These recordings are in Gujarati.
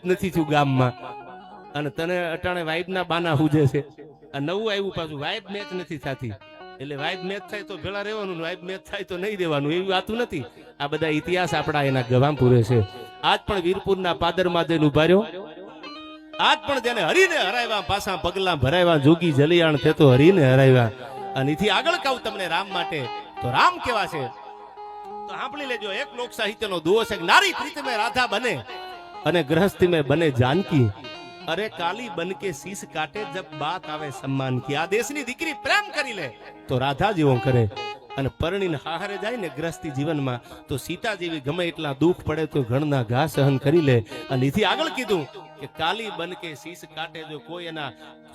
નથી થયું ગામમાં અને તને અટાણે વાઇબના બાના હુજે છે. આ નવું આવ્યું પાછું, વાઇબ મેચ નથી થતી. એટલે વાઇબ મેચ થાય તો ભેળા રહેવાનું, વાઇબ મેચ થાય તો નહીં રહેવાનું, એવી વાતું નથી. આ બધા ઇતિહાસ આપણા એના ગવામ પૂરે છે. આજ પણ વીરપુરના પાદરમાં જઈને ઉભા રહ્યો. આજ પણ જેને હરીને હરાવ્યા, પાછા પગલા ભરાવ્યા, જોગી જલિયાણ તે તો હરીને હરાવ્યા. અને એથી આગળ કહું તમને રામ માટે, તો રામ કેવા છે તો સાંભળી લેજો. એક લોક સાહિત્યનો દુઓ છે, નારી પ્રીત में રાધા બને અને ગૃહસ્થી में બને જાનકી, અરે કાલી બન કે શીશ કાટે જબ બાત આવે સન્માન કી. આ દેશની દીકરી પ્રેમ કરી લે તો રાધા જેવો કરે, અને પરણીને હારે જાય ને ગ્રસ્તી જીવનમાં તો સીતા જેવી ગમે એટલા દુઃખ પડે તો ઘણના ઘા સહન કરી લે. અને એથી આગળ કીધું કે કાલી બન કે શીશ કાટે, જો કોઈ એના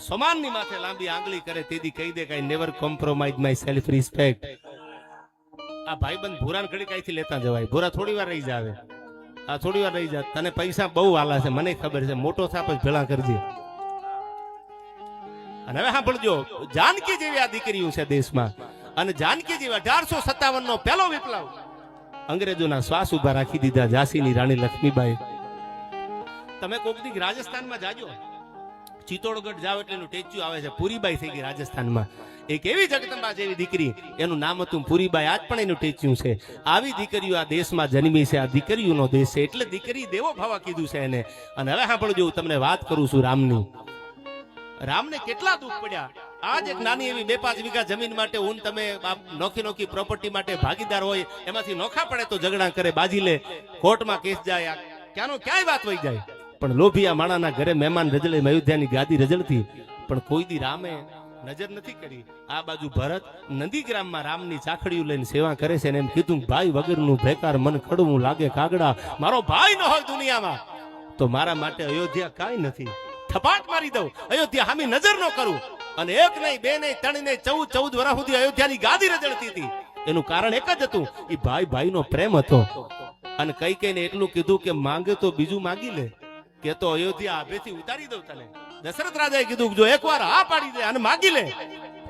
સમાનની માથે લાંબી આંગળી કરે તેથી કહી દે કે never compromise my self respect. આ ભાઈબંધ ભૂરાન ઘડી કાઈથી લેતા જવાય, ભૂરા થોડી વાર રહી જાવે, આ થોડી વાર રહી જા, તને પૈસા બહુ વાલા છે મને ખબર છે, મોટો થાપ જ ભેળા કરજે. અને હવે સાંભળજો, જાનકી જેવી આ દીકરીઓ છે દેશમાં, અને જાનકી જેવી 1857 નો પહેલો વિપ્લવ અંગ્રેજોના શ્વાસ ઉભા રાખી દીધા. ઝાંસીની રાણી લક્ષ્મીબાઈ. તમે કોક દી રાજસ્થાનમાં જાજો, ચિત્તોડગઢ જાવ એટલે એનું ટેચ્યુ આવે છે, પૂરીબાઈ થઈ ગઈ રાજસ્થાનમાં. એક એવી જગદંબા જેવી દીકરી, એનું નામ હતું પૂરીબાઈ, આજ પણ એનું ટેચ્યુ છે. આવી દીકરીઓ આ દેશમાં જન્મી છે, આ દીકરીઓનો દેશ છે, એટલે દીકરી દેવો ભાવા કીધું છે એને. અને હવે સાંભળજો, તમને વાત કરું છું રામની. રામને કેટલા દુઃખ પડ્યા. આજ એક નાની એવી 2-5 વીઘા જમીન માટે હું તમે નોખી નોખી પ્રોપર્ટી માટે ભાગીદાર હોય, એમાંથી નોખા પડે તો ઝઘડા કરે, બાજી લે, કોર્ટમાં કેસ જાય, ક્યાંનો ક્યાંય વાત વહી જાય. પણ લોભિયા માણાના ઘરે મહેમાન રજળે, અયોધ્યાની ગાદી રજળતી, પણ કોઈ દી રામે નજર નથી કરી. આ બાજુ ભરત નંદીગ્રામમાં રામની ચાખડીઓ લઈને સેવા કરે છે, અને એમ કીધું ભાઈ વગરનું ભેકાર મન ખડવું લાગે કાગડા, મારો ભાઈ ન હોય દુનિયામાં તો મારા માટે અયોધ્યા કાંઈ નથી. થપાટ મારી દઉં, અયોધ્યા સામે નજર ન કરું. અને 1 નહીં 2 નહીં 3 નહીં 14 વર્ષ સુધી અયોધ્યાની ગાદી રજળતી હતી. એનું કારણ એક જ હતું, એ ભાઈ ભાઈનો પ્રેમ હતો. અને કઈ કઈને એટલું કીધું કે માંગે તો બીજું માંગી લે, કે તો અયોધ્યા આભેથી ઉતારી દઉં તને. દશરથ રાજાએ કીધું જો એકવાર હા પાડી દે અને માગી લે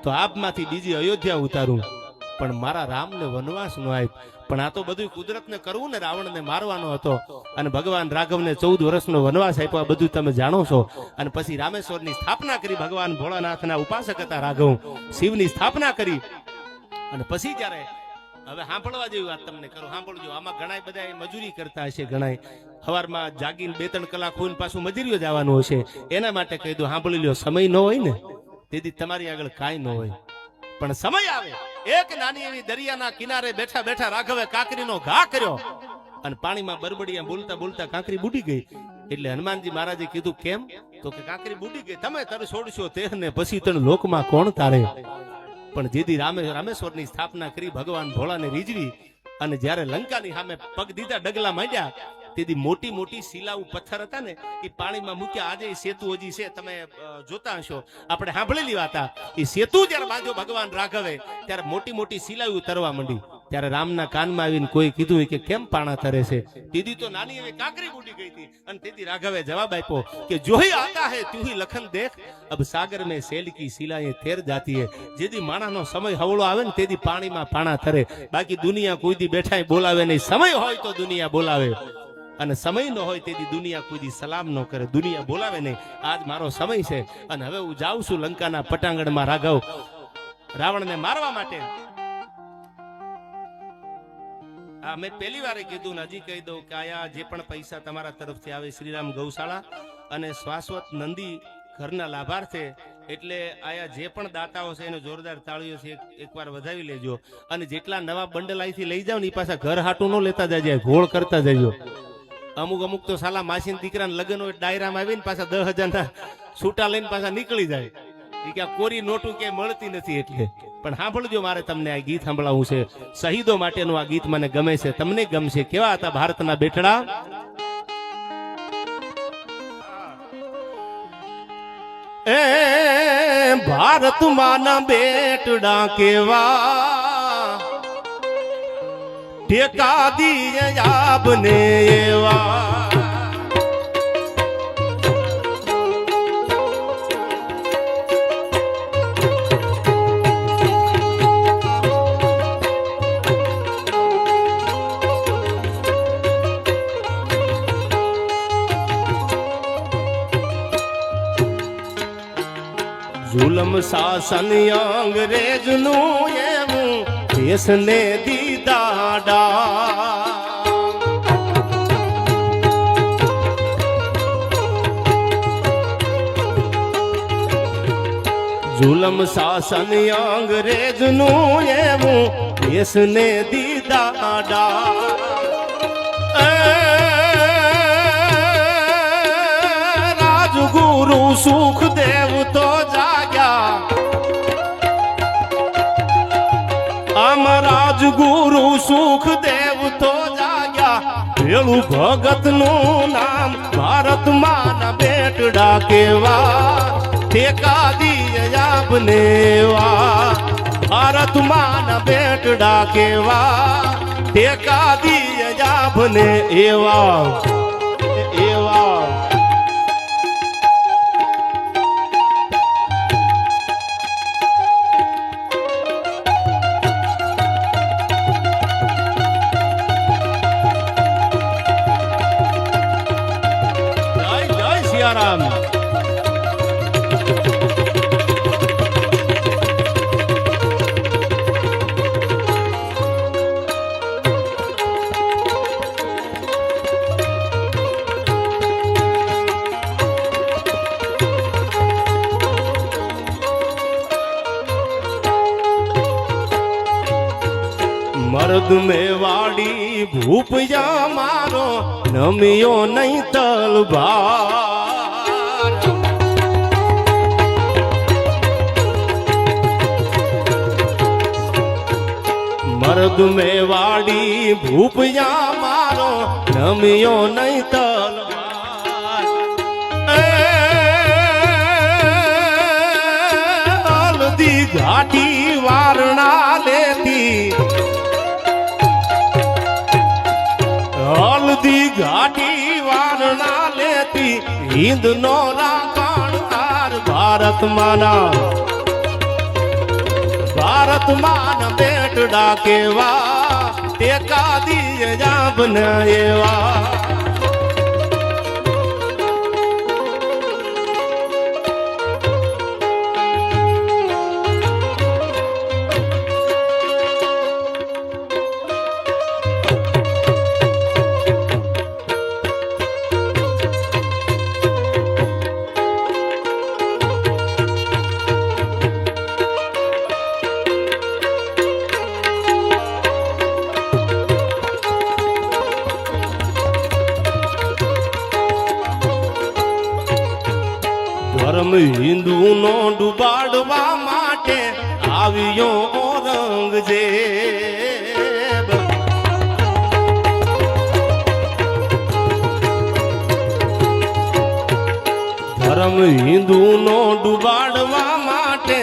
તો આપમાંથી બીજી અયોધ્યા ઉતારું, પણ મારા રામને વનવાસ નો આપ. પણ આ તો બધું કુદરતને કરવું ને, રાવણને મારવાનો હતો. અને ભગવાન રાઘવને 14 વર્ષનો વનવાસ આપ્યો, આ બધું તમે જાણો છો. અને પછી રામેશ્વરની સ્થાપના કરી. ભગવાન ભોળાનાથના ઉપાસક હતા રાઘવ, શિવની સ્થાપના કરી. અને પછી જ્યારે હવે સાંભળવા જેવી વાત તમને કરું, સાંભળજો. આમાં ઘણા બધા મજૂરી કરતા હશે, ઘણા સવારમાં જાગીને 2-3 કલાક હોઈને પાછું મજૂરીઓ જવાનું હશે. એના માટે કહી દો, સાંભળી લ્યો, સમય ન હોય ને તેથી તમારી આગળ કાંઈ ન હોય, પણ સમય આવે. એક નાની એવી દરિયાના કિનારે બેઠા બેઠા રાઘવે કાંકરીનો ઘા કર્યો, અને પાણીમાં બરબડિયા બોલતા બોલતા કાંકરી બુડી ગઈ. એટલે હનુમાનજી મહારાજે કીધું કેમ, તો કે કાંકરી બુડી ગઈ, તમે તર છોડશો તેરને પછી તને લોકમાં કોણ તારે. પણ જેથી રામેશ્વરની સ્થાપના કરી, ભગવાન ભોળાને રીઝવી, અને જ્યારે લંકાની સામે પગ દીધા, ડગલા માંડ્યા, તેથી મોટી મોટી શિલાઓ પથ્થર હતા ને એ પાણીમાં મૂક્યા. આજે એ સેતુ હજી છે, તમે જોતા હશો, આપણે સાંભળેલી વાત. એ સેતુ જ્યારે બાંધ્યો ભગવાન રાઘવે, ત્યારે મોટી મોટી શિલાઓ તરવા માંડી. ત્યારે રામના કાનમાં આવીને કોઈ કીધું કે કેમ પાણા તરે છે? દીદી તો નાની એવી કાંકરી બુડી ગઈ હતી. અને તેથી રાઘવે જવાબ આપ્યો કે જો હી આતા હે તું હી લખન દેખ, અબ સાગર में सेल की शिलाएं तेर जाती है. જેથી માણસનો સમય હવળો આવે ને તેથી પાણીમાં પાણા તરે. બાકી દુનિયા કોઈ દી બેઠા બોલાવે નહીં. સમય હોય તો દુનિયા બોલાવે, અને સમય ન હોય તેથી દુનિયા કોઈ દી સલામ ન કરે, દુનિયા બોલાવે નહીં. આજ મારો સમય છે, અને હવે હું જાઉં છું લંકાના પટાંગણમાં રાઘવ રાવણને મારવા માટે. આ મેં પહેલી વાર કીધું, હજી કહી દઉં કે આયા જે પણ પૈસા તમારા તરફથી આવે, શ્રીરામ ગૌશાળા અને શાશ્વત નંદી ઘરના લાભાર્થે, એટલે આયા જે પણ દાતાઓ છે એને જોરદાર તાળીઓથી એકવાર વધાવી લેજો. અને જેટલા નવા બંડલ અહીંથી લઈ જાવ ને એ પાછા ઘર હાટું ન લેતા જજો, ઘોળ કરતા જજો. અમુક તો સાલા માસીન દીકરાના લગ્ન હોય ડાયરામાં આવીને પાછા 10,000 ના છૂટા લઈને પાછા નીકળી જાય. એ કે કોરી નોટું કે મળતી નથી. એટલે પણ સાંભળજો, મારે તમને આ ગીત સાંભળાવું છે. શહીદો માટેનું આ ગીત મને ગમે છે, તમને ગમશે. કેવા હતા ભારતના બેઠડા? એ ભારત માના બેટડા કેવા, ટેકા દીએ આપને એવા. જુલમ શાસન અંગ્રેજનું એવું દેશને દીધા ડા જુલમ શાસન અંગ્રેજનું એવું દેશને દીધા ડા રાજગુરુ સુખદેવ તો જાગ્યા આમ રાજગુરુ સુખદેવ તો જાગ્યા પેલું ભગતનું નામ ભારતમાં ના બેટડા કેવા ઠેકા દિયા બનેવા ભારતમાં ના બેટડા કેવા ઠેકા દિયા બને એવા એવા સિયારામ મર્દ મેવાડી ભૂપયા મારો નમિયો નહીં તલવાર મર્દ મેવાડી ભૂપયા મારો નમિયો નહીં તલવાર હલ્દી ઘાટી વારણા લેતી હલ્દી ઘાટી વારણા લેતી હિન્દ નો રાકણદાર ભારતમાં બેટડા કેવા ટેકા દીએ જાબન એવા ધર્મ હિન્દુ નો ડુબાડવા માટે આવ્યો ઔરંગઝેબ ધર્મ હિન્દુ નો ડુબાડવા માટે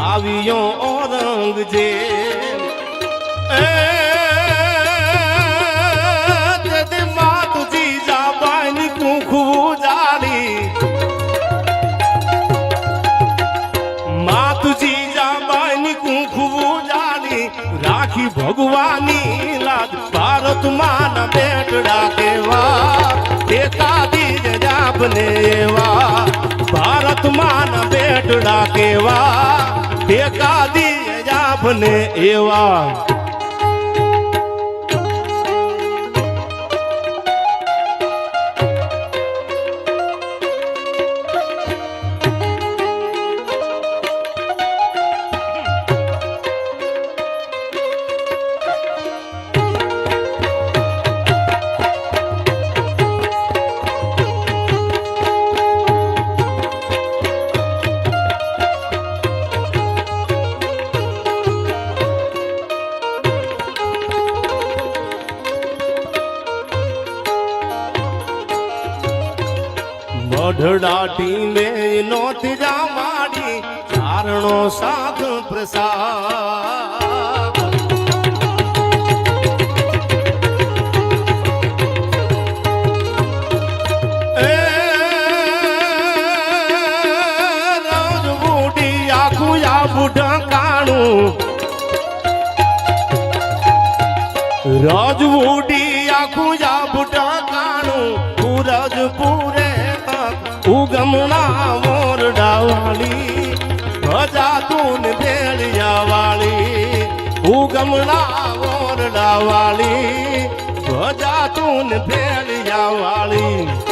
આવ્યો ઔરંગઝેબ માતુજી જાબાની કુખવું જાળી માતુજી જાબાની કુખવું જાળી રાખી ભગવાની લાજ ભારતમાં ના બેટડા કેવા ટેકા દીજ જાબને એવા ભારતમાં ના બેટડા કેવા ટેકા દીજ જાબને એવા મઢડાટી મેં નોતી જા માડી ચારણો સાધ પ્રસાદ રાજબૂડી આખું આબુ ઢકાણું રાજબૂડી આખું આબુ ઢકાણું પૂરજ પૂરે ઉગમણા મોરડાવાળી તું ને ભેળિયા વાળી ઉગમણા ઓરડા વાળી ધ્વજા તું ને ભેળિયા વાળી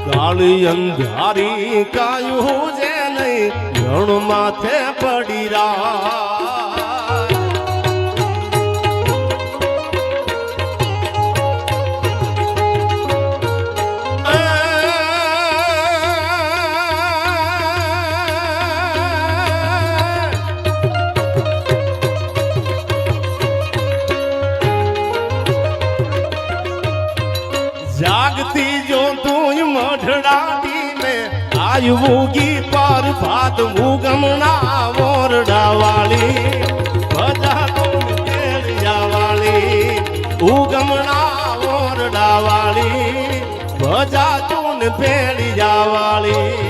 કાળી અંધારી કાયું જે નહીં રણ માથે પડી રા જાગતી જો તું મઢડાતી મેં આયુગી પર ભાત ઉગમણા ઓરડા વાળી બધા તું ભેળિયા વાળી ઉગમણા ઓરડા વાળી બધા તું ભેળિયા વાળી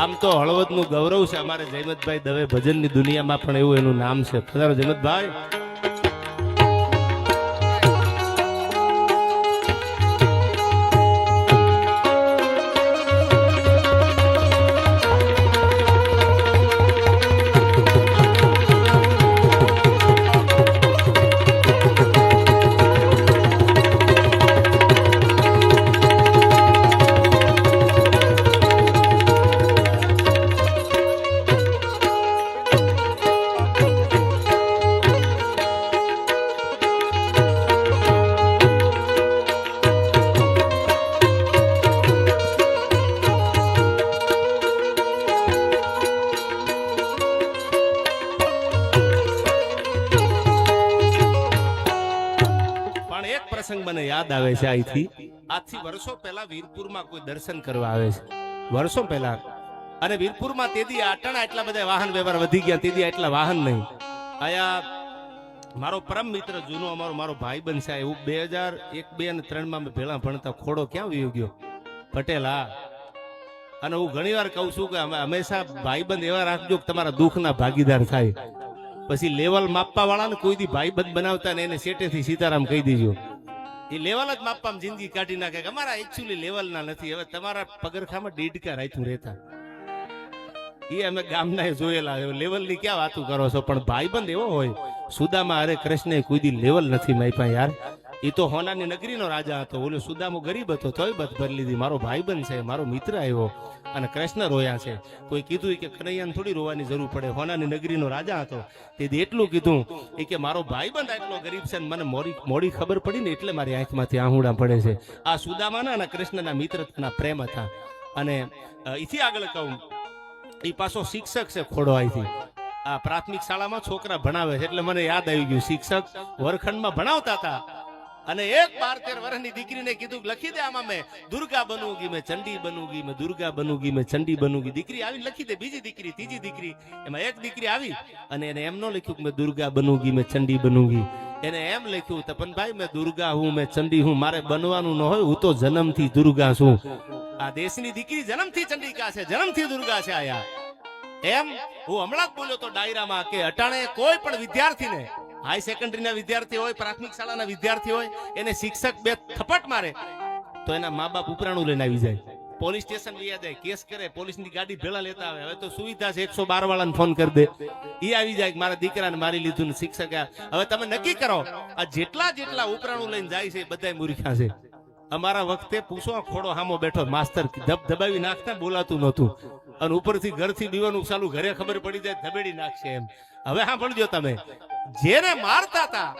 આમ તો હળવદ નું ગૌરવ છે અમારે જયમતભાઈ દવે ભજન ની દુનિયામાં પણ એવું એનું નામ છે પધારો જયમતભાઈ પ્રસંગ મને યાદ આવે છે આજથી વર્ષો પહેલા વીરપુરમાં કોઈ દર્શન કરવા આવે છે વર્ષો પહેલા અને વીરપુરમાં તેદી આટણા એટલા બધા વાહન વ્યવહાર વધી ગયા તેદી એટલા વાહન નહીં આયા મારો પરમ મિત્ર જૂનો મારો ભાઈ બનશે એવું 2001, 2 અને 3 માં ભેળા ભણતા ખોડો ક્યાં વયો ગયો પટેલ અને હું ઘણી વાર કહું છું કે અમે હંમેશા ભાઈબંધ એવા રાખજો કે તમારા દુઃખના ભાગીદાર થાય પછી લેવલ માપવા વાળા ને કોઈ દી ભાઈબંધ બનાવતા ને એને સેટેથી સીતારામ કહી દીજો એ લેવલ જ માપવામાં જિંદગી કાઢી નાખે કે અમારા એકચ્યુઅલી લેવલ ના નથી હવે તમારા પગરખામાં ડેડકા રાખ્યું રહેતા એ અમે ગામના જોયેલા લેવલ ની ક્યાં વાતું કરો છો પણ ભાઈબંધ એવો હોય સુદામા અરે કૃષ્ણ કોઈ દી લેવલ નથી માપ્યા યાર એ તો હોનાની નગરીનો રાજા હતો ઓલો સુદામો ગરીબ હતો તોય બધ ભરી લીધી મારો ભાઈબંધ છે મારો મિત્ર આવ્યો અને કૃષ્ણ રોયા છે કોઈ કીધું કે કનૈયાને થોડી રોવાની જરૂર પડે હોનાની નગરીનો રાજા હતો તેથી એટલું કીધું કે મારો ભાઈબંધ એટલો ગરીબ છે મને મોડી ખબર પડી ને એટલે મારી આંખમાંથી આહુડા પડે છે આ સુદામાના અને કૃષ્ણના મિત્રતાના પ્રેમ હતા અને એથી આગળ કહું એ પાછો શિક્ષક છે ખોડો અહીંથી આ પ્રાથમિક શાળામાં છોકરા ભણાવે છે એટલે મને યાદ આવી ગયું શિક્ષક વર્ગખંડમાં ભણાવતા હતા અને એક 12-13 વર્ષની દીકરીને કીધું લખી દે આમાં મેં દુર્ગા બનूंगी મેં ચંડી બનूंगी મેં દુર્ગા બનूंगी મેં ચંડી બનूंगी દીકરી આવી લખી દે બીજી દીકરી ત્રીજી દીકરી એમાં એક દીકરી આવી અને એને એમ ન લખ્યું કે મેં દુર્ગા બનूंगी મેં ચંડી બનूंगी એને એમ લખ્યું તપનભાઈ મેં દુર્ગા હું મેં ચંડી હું મારે બનવાનું ન હોય હું તો જન્મથી દુર્ગા છું આ દેશની દીકરી જન્મથી ચંડિકા છે જન્મથી દુર્ગા છે આયા એમ હું હમણાં જ બોલ્યો તો ડાયરામાં કે અટાણે કોઈ પણ વિદ્યાર્થીને હાઈ સેકન્ડરી ના વિદ્યાર્થી હોય પ્રાથમિક શાળાના વિદ્યાર્થી હોય એને શિક્ષક બે થપ્પટ મારે તો એના મા બાપ ઉપરાણું લઈને આવી જાય પોલીસ સ્ટેશન લઈ જાય કેસ કરે પોલીસની ગાડી ભેળા લેતા આવે હવે તો સુવિધા છે 112 વાળાને ફોન કરી દે ઈ આવી જાય કે મારા દીકરાને મારી લીધું ને શિક્ષક હવે તમે નક્કી કરો આ જેટલા ઉપરાણું લઈને જાય છે બધા મૂર્ખા છે અમારા વખતે પૂછો ખોડો હામો બેઠો માસ્તર ધબાવી નાખતા બોલાતું નહોતું અને ઉપરથી ઘરથી દીવાનું ચાલુ ઘરે ખબર પડી જાય ધબેડી નાખશે એમ હવે સાંભળજો તમે જેને મારતા હતા,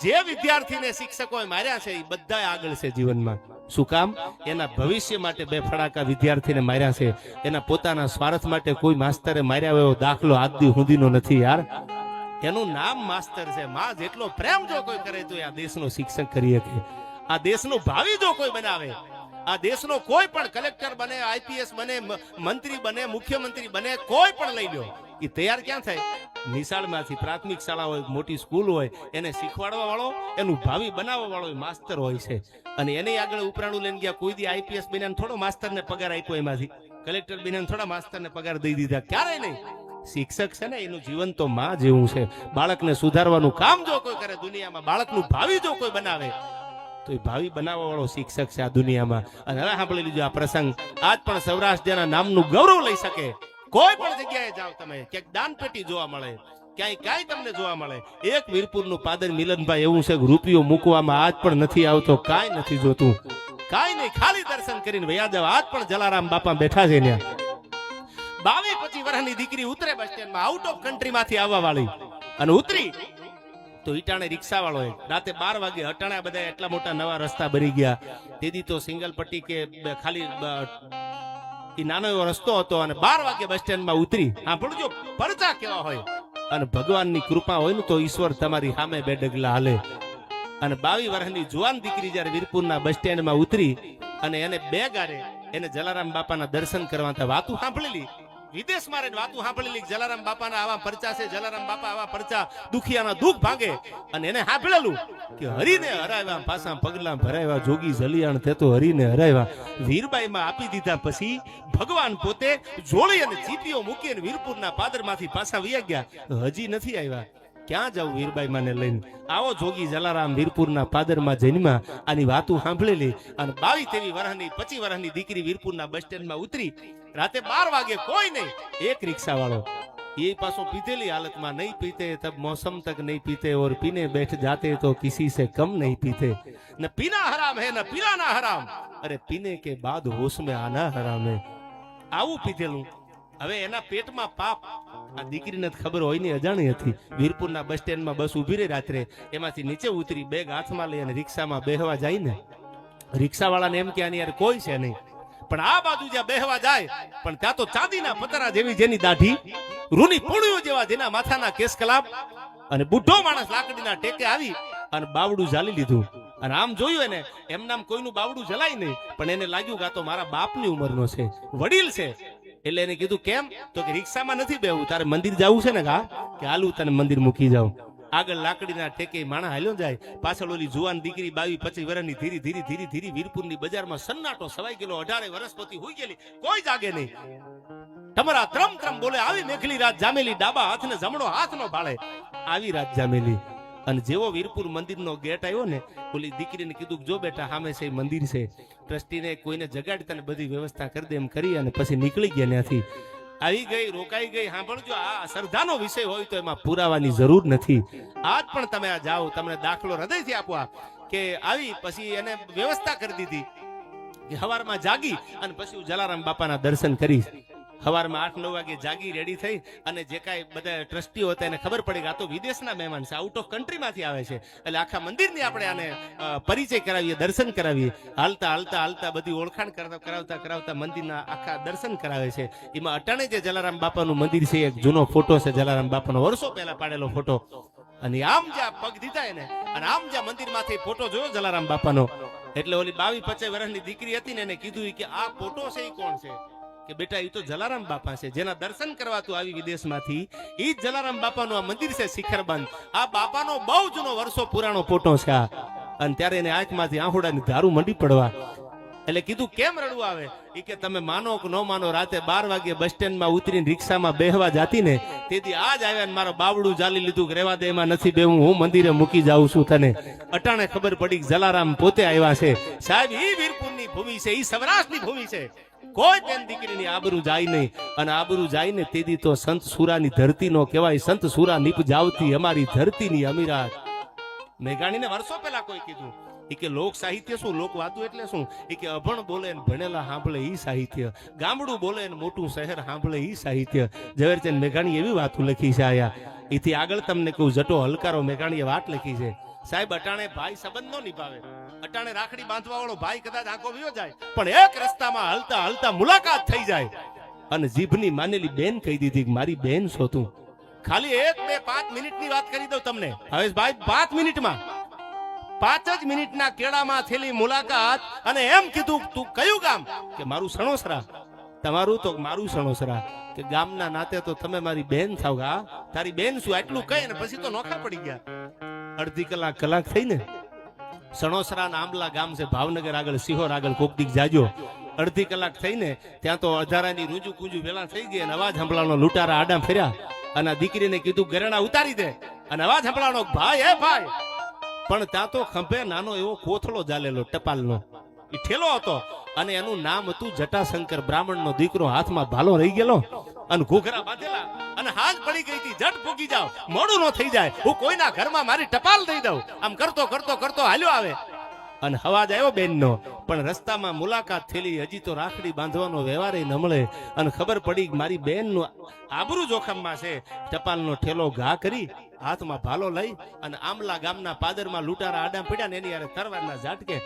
જે વિદ્યાર્થીને શિક્ષકોએ માર્યા છે, એ બધા આગળ છે જીવનમાં. શું કામ? એના ભવિષ્ય માટે બે ફડાકા વિદ્યાર્થીને માર્યા છે. એના પોતાના સ્વાર્થ માટે કોઈ માસ્તરે માર્યા હોય એવો દાખલો આજ દી સુધીનો નથી યાર. એનું નામ માસ્તર છે. માં જેટલો પ્રેમ જો કોઈ કરે તો આ દેશનો શિક્ષક કરી શકે. આ દેશનું ભાવિ જો કોઈ બનાવે, આ દેશનો કોઈ પણ કલેક્ટર બને, આઈપીએસ બને, મંત્રી બને, મુખ્યમંત્રી બને, કોઈ પણ લઈ લો, એ તૈયાર ક્યાં થાય? નિશાળમાંથી. પ્રાથમિક શાળા હોય, મોટી સ્કૂલ હોય, એને શીખવાડવા વાળો, એનું ભાવિ બનાવવા વાળો માસ્તર હોય છે. અને એને આગળ ઉપરાણું લઈને ગયા. કોઈ દી આઈપીએસ બન્યા થોડો માસ્તરને પગાર આપ્યો, એમાંથી કલેક્ટર બન્યા થોડા માસ્તરને પગાર દઈ દીધા? ક્યારેય નહીં. શિક્ષક છે ને, એનું જીવન તો માં જેવું છે. બાળકને સુધારવાનું કામ જો કોઈ કરે દુનિયામાં, બાળકનું ભાવિ જો કોઈ બનાવે, તો એ ભાવિ બનાવવા વાળો શિક્ષક છે આ દુનિયામાં. અને હવે સાંભળી લીધું આ પ્રસંગ. આજ પણ સૌરાષ્ટ્ર જેના નામનું ગૌરવ લઈ શકે. કોઈ પણ જગ્યાએ જાઓ તમે, ક્યાંક દાન પેટી જોવા મળે, ક્યાંય તમને જોવા મળે. એક વીરપુરનું પાદર મિલનભાઈ એવું છે કે રૂપિયો મૂકવામાં આજ પણ નથી આવતો, કાંઈ નથી જોતું, કાંઈ નહીં, ખાલી દર્શન કરીને વયા જાવ. આજ પણ જલારામ બાપા બેઠા છે ત્યાં. 22-25 વર્ષની દીકરી ઉતરે બસ સ્ટેન્ડમાં, આઉટ ઓફ કન્ટ્રી માંથી આવવા વાળી, અને ઉતરી તો ઈટાણે રિક્ષા વાળો રાતે 12 વાગે. અટાણા બધા એટલા મોટા નવા રસ્તા બની ગયા. તેથી તો સિંગલ પટ્ટી કે ખાલી નાનો એવો રસ્તો હતો. અને 12 વાગે બસ સ્ટેન્ડમાં ઉતરી. હા પણ જો પરચા કેવા હોય અને ભગવાનની કૃપા હોય ને તો ઈશ્વર તમારી સામે બે ડગલા હાલે. અને 22 વર્ષની જુવાન દીકરી જયારે વીરપુરના બસ સ્ટેન્ડમાં ઉતરી અને એને બે ગારે એને જલારામ બાપાના દર્શન કરવા હતા. વાતું સાંભળેલી, વિદેશમાં રહીને વાતું સાંભળેલી, જલારામ બાપાના આવા પરચા છે, જલારામ બાપા આવા પરચા, દુખિયાના દુઃખ ભાગે. અને એને સાંભળેલું કે હરીને હરાવ્યા, પાછા પગલા ભરાવ્યા, જોગી જલિયાણ તે તો હરીને હરાવ્યા. વીરબાઈમાં આપી દીધા પછી ભગવાન પોતે જોડી અને ચીપીઓ મૂકીને વીરપુરના પાદરમાંથી પાછા વયા ગયા. હજી નથી આવ્યા. ક્યાં જાવ વીરબાઈ માને લઈને? આવો જોગી જલારામ વીરપુરના પાદરમાં જન્મા. આની વાતું સાંભળેલી. અને 22-23 વર્ષની 25 વર્ષની દીકરી વીરપુરના બસ સ્ટેન્ડમાં ઉતરી. રાતે 12 વાગે કોઈ નહીં, એક રિક્ષા વાળો, એ પાછો પીધેલી હાલતમાં, નહીં પીતે તબ मौसम तक नहीं पीते और पीने बैठ जाते तो किसी से कम नहीं पीते. न पीना हराम है न पिलाना हराम, अरे पीने के बाद होश में आना हराम है. આવું પીધેલું. હવે એના પેટમાં પાપ. આ દીકરીને ખબર હોય ને, અજાણી હતી. વીરપુરના બસ સ્ટેન્ડમાં બસ ઉભી રહી રાત્રે, એમાંથી નીચે ઉતરી, બેગ હાથમાં લઈ અને રિક્ષામાં બેહવા જાય ને, રિક્ષા વાળાને એમ કે આની યાર કોઈ છે નહીં. પણ આ બાજુ જ્યાં બેહવા જાય, પણ ત્યાં તો ચાંદીના પતરા જેવી જેની દાઢી, રૂની પૂણીઓ જેવા જેના માથાના કેસ કલાપ, અને બુઢો માણસ લાકડીના ટેકે આવી અને બાવડું ઝાલી લીધું. અને આમ જોયું એને, એમ નામ કોઈનું બાવડું જલાય નહીં, પણ એને લાગ્યું કે આ તો મારા બાપની ઉંમરનો છે, વડીલ છે. એટલે એને કીધું કેમ? તો કે રિક્ષામાં નથી બેવું, તારે મંદિર જવું છે ને? કે હાલું તને મંદિર મૂકી જાઉં. આગળ લાકડીના ટેકે માણા હાલ્યો જાય, પાછળ ઓલી જુવાન દીકરી 22-25 વર્ષની ધીરે ધીરે ધીરે ધીરે વીરપુરની બજારમાં સન્નાટો સવાઈ ગયેલો. 18 વર્ષ પછી હોઈ ગયેલી, કોઈ જાગે નહીં. તમારા ત્રમ ત્રમ બોલે, આવી મેખલી રાત જામેલી, ડાબા હાથને જમણો હાથ નો ભાળે, આવી રાત જામેલી. અને જેવો વીરપુર મંદિરનો ગેટ આવ્યો ને, ઓલી દીકરીને કીધું જો બેટા સામે છે મંદિર છે, ટ્રસ્ટીને કોઈને જગાડી તને બધી વ્યવસ્થા કરી દે એમ કરી અને પછી નીકળી ગયા ત્યાંથી. આવી ગઈ, રોકાઈ ગઈ. સાંભળજો, આ શ્રદ્ધાનો વિષય હોય તો એમાં પુરાવાની જરૂર નથી. આજ પણ તમે આ જાઓ, તમને દાખલો હૃદયથી આપવા કે આવી પછી એને વ્યવસ્થા કરી દીધી કે સવારમાં જાગી અને પછી હું જલારામ બાપાના દર્શન કરીશ. સવારમાં 8-9 વાગે જાગી રેડી થઈ અને જે કાંઈ બધા ટ્રસ્ટીઓ હતા એને ખબર પડી કે આ તો વિદેશના મહેમાન છે, આઉટ ઓફ કન્ટ્રી માંથી આવે છે, એટલે આખા મંદિરની આપણે આને પરિચય કરાવીએ, દર્શન કરાવીએ. હાલતા હાલતા હાલતા બધી ઓળખાણ કરાવતા કરાવતા મંદિરના આખા દર્શન કરાવે છે. એમાં અટાણે જે જલારામ બાપાનું મંદિર છે, એક જૂનો ફોટો છે જલારામ બાપાનો, વર્ષો પહેલા પાડેલો ફોટો. અને આમ જ્યાં પગ દીધા એને અને આમ જ્યાં મંદિર માંથી ફોટો જોયો જલારામ બાપાનો, એટલે ઓલી 22-25 વર્ષની દીકરી હતી ને એને કીધું કે આ ફોટો છે એ કોણ છે? કે બેટા એ તો જલારામ બાપા છે, જેના દર્શન કરવા તું આવી વિદેશમાંથી, એ જ જલારામ બાપાનું આ મંદિર છે શિખરબંધ. આ બાપાનો બહુ જૂનો વર્ષો પુરાણો ફોટો છે આ. અને ત્યારે એને આંખમાંથી આંખોડાની ધારું મંડી પડવા. એટલે કીધું કેમ રડવું આવે? એ કે તમે માનો કે ન માનો, રાતે 12 વાગે બસ સ્ટેન્ડમાં ઉતરીને રિક્ષામાં બેહવા જાતી ને, તેથી આજ આવ્યા ને મારો બાવડું ચાલી લીધું કે રેવા દે, એમાં નથી બેવું, હું મંદિરે મૂકી જાઉં છું તને. અટાણે ખબર પડી કે જલારામ પોતે આવ્યા છે. સાહેબ, એ વીરપુરની ભૂમિ છે, એ સૌરાષ્ટ્રની ભૂમિ છે. કોઈ બેન દીકરીની આબરૂ જાય નહીં. અને આબરૂ જાય ને તેથી તો સંત સુરાની ધરતી નો કહેવાય. સંત સુરા નીપ જાવતી અમારી ધરતીની અમીરાત. મેઘાણીને વર્ષો પહેલા કોઈ કીધું કે લોક સાહિત્ય શું, લોક વાતું એટલે શું? કે અભણ બોલે ને ભણેલા સાંભળે ઈ સાહિત્ય, ગામડું બોલે ને મોટું શહેર સાંભળે ઈ સાહિત્ય. ઝવેરચંદ મેઘાણી એવી વાતો લખી છે આયા એથી આગળ તમને કહું, જટો હલકારો મેઘાણીએ વાત લખી છે. સાહેબ, અટાણે ભાઈ સંબંધ નો નિભાવે, અટાણે રાખડી બાંધવા વાળો ભાઈ કદાચ આંખો વિયો જાય, પણ એક રસ્તામાં હલતા હલતા મુલાકાત થઈ જાય અને જીભની માનેલી બેન કહી દીધી કે મારી બેન છો તું. ખાલી 1, 2, 5 મિનિટની વાત કરી દઉં તમને. હવે ભાઈ 5 મિનિટમાં 5 જ મિનિટના કેળામાં થયેલી મુલાકાત અને એમ કીધું, તું કયું ગામ? કે મારું સણોસરા. તમારું? તો મારું સણોસરા. કે ગામના નાતે તો તમે મારી બેન થાવ. હા, તારી બેન શું? આટલું કહે ને પછી તો નોખા પડી ગયા. અડધી કલાક થઈ ને. સણોસરા ના આંબલા ગામ છે, ભાવનગર આગળ, સિહોર આગળ. કોક દીક જાજો. અડધી કલાક થઈને ત્યાં તો અધારાની રૂંજુ કુંજુ વેલા થઈ ગઈ અને અવાજ સંભળાનો. લૂંટારા આડા ફેર્યા અને દીકરીને કીધું ગરેણા ઉતારી દે. અને અવાજ સંભળાનો, ભાઈ હે ભાઈ. પણ ત્યાં તો ખંભે નાનો એવો કોથળો જાલેલો ટપાલનો, એ ઠેલો હતો અને એનું નામ હતું જટાશંકર. બ્રાહ્મણનો દીકરો, હાથમાં ભાલો રહી ગયેલો અને ઘૂઘરા બાંધેલા અને હાથ પડી ગઈ હતી. જટ ભૂગી જાવ, મોડું ન થઈ જાય, હું કોઈના ઘરમાં મારી ટપાલ દઈ દઉં. આમ કરતો કરતો કરતો હાલ્યો આવે અને અવાજ આવ્યો બેનનો. પણ રસ્તામાં મુલાકાત થયેલી, હજી તો રાખડી બાંધવાનો વ્યવહારે ન મળે અને ખબર પડી કે મારી બેનનું આબરૂ જોખમમાં છે. ટપાલનો ઠેલો ઘા કરી, હાથમાં ભાલો લઈ અને આમલા ગામના પાદરમાં લૂંટારા આડા પડ્યા ને એની યારે તરવારના ઝાટકે